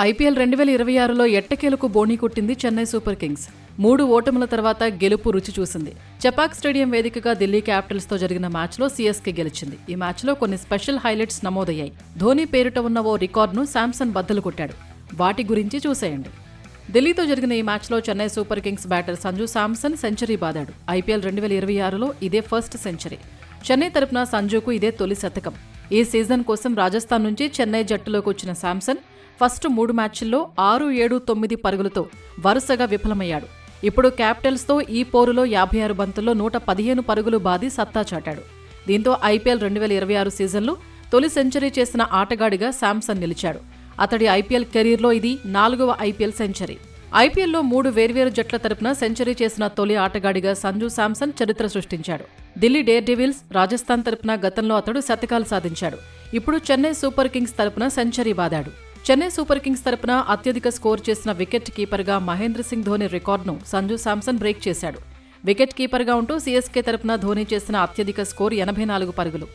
IPL 2026లో ఎట్టకేలకు బోణీ కొట్టింది Chennai Super Kings. 3 ఓటముల తర్వాత గెలుపు రుచి చూసింది. చపాక్ స్టేడియం వేదికగా ఢిల్లీ క్యాపిటల్స్తో జరిగిన మ్యాచ్లో సీఎస్కే గెలిచింది. ఈ మ్యాచ్లో కొన్ని స్పెషల్ హైలైట్స్ నమోదయ్యాయి. ధోనీ పేరిట ఉన్న ఓ రికార్డును శాంసన్ బద్దలు కొట్టాడు. వాటి గురించి చూసేయండి. ఢిల్లీతో జరిగిన ఈ మ్యాచ్లో Chennai Super Kings batter Sanju Samson century బాదాడు. ఐపీఎల్ 2026లో ఇదే ఫస్ట్ సెంచరీ. చెన్నై తరపున సంజుకు ఇదే తొలి శతకం. ఈ సీజన్ కోసం రాజస్థాన్ నుంచి చెన్నై జట్టులోకి వచ్చిన శాంసన్ ఫస్ట్ 3 మ్యాచ్ల్లో 6, 7, 9 పరుగులతో వరుసగా విఫలమయ్యాడు. ఇప్పుడు క్యాపిటల్స్తో ఈ పోరులో 56 బంతుల్లో 115 పరుగులు బాది సత్తా చాటాడు. దీంతో ఐపీఎల్ 2026 సీజన్లో తొలి సెంచరీ చేసిన ఆటగాడిగా శాంసన్ నిలిచాడు. అతడి ఐపీఎల్ కెరీర్లో ఇది 4వ ఐపీఎల్ సెంచరీ. ఐపీఎల్లో 3 వేర్వేరు జట్ల తరపున సెంచరీ చేసిన తొలి ఆటగాడిగా సంజు శాంసన్ చరిత్ర సృష్టించాడు. ఢిల్లీ డేర్ డెవిల్స్, రాజస్థాన్ తరపున గతంలో అతడు శతకాలు సాధించాడు. ఇప్పుడు చెన్నై సూపర్ కింగ్స్ తరపున సెంచరీ బాదాడు. చెన్నై సూపర్ కింగ్స్ తరపున అత్యధిక స్కోర్ చేసిన వికెట్ కీపర్గా మహేంద్ర సింగ్ ధోని రికార్డును సంజు శాంసన్ బ్రేక్ చేశాడు. వికెట్ కీపర్గా ఉంటూ సీఎస్కే తరపున ధోని చేసిన అత్యధిక స్కోర్ 84 పరుగులు.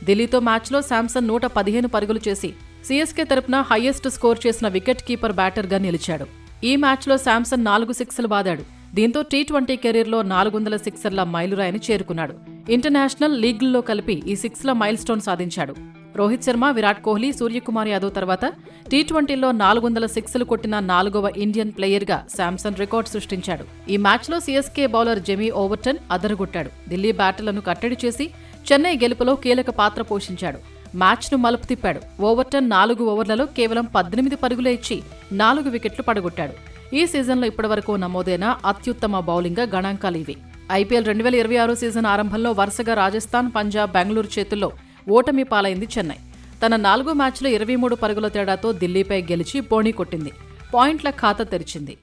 ఢిల్లీతో మ్యాచ్లో శాంసన్ 115 పరుగులు చేసి సీఎస్కే తరపున హైయెస్ట్ స్కోర్ చేసిన వికెట్ కీపర్ బ్యాటర్గా నిలిచాడు. ఈ మ్యాచ్లో శాంసన్ 4 సిక్స్లు బాదాడు. దీంతో టీ20 కెరీర్లో 400 సిక్సర్ల మైలురాయిని చేరుకున్నాడు. ఇంటర్నేషనల్ లీగ్లలో కలిపి ఈ 6ల మైల్ స్టోన్ సాధించాడు. రోహిత్ శర్మ, విరాట్ కోహ్లీ, సూర్యకుమార్ యాదవ్ తర్వాత టీ20లో 400 సిక్స్లు కొట్టిన 4వ ఇండియన్ ప్లేయర్గా శాంసన్ రికార్డు సృష్టించాడు. ఈ మ్యాచ్లో సీఎస్కే బౌలర్ జెమీ ఓవర్టన్ అదరగొట్టాడు. ఢిల్లీ బ్యాటర్లను కట్టడి చేసి చెన్నై గెలుపులో కీలక పాత్ర పోషించాడు. మ్యాచ్ను మలుపు తిప్పాడు. ఓవర్టన్ 4 ఓవర్లలో కేవలం 18 పరుగులే ఇచ్చి 4 వికెట్లు పడగొట్టాడు. ఈ సీజన్లో ఇప్పటివరకు నమోదైన అత్యుత్తమ బౌలింగ్ గణాంకాలు ఇవి. ఐపీఎల్ 2026 సీజన్ ఆరంభంలో వరుసగా రాజస్థాన్, పంజాబ్, బెంగళూరు చేతుల్లో ఓటమి పాలైంది చెన్నై. తన 4 మ్యాచ్లో 23 పరుగుల తేడాతో ఢిల్లీపై గెలిచి బోణీ కొట్టింది. పాయింట్ల ఖాతా తెరిచింది.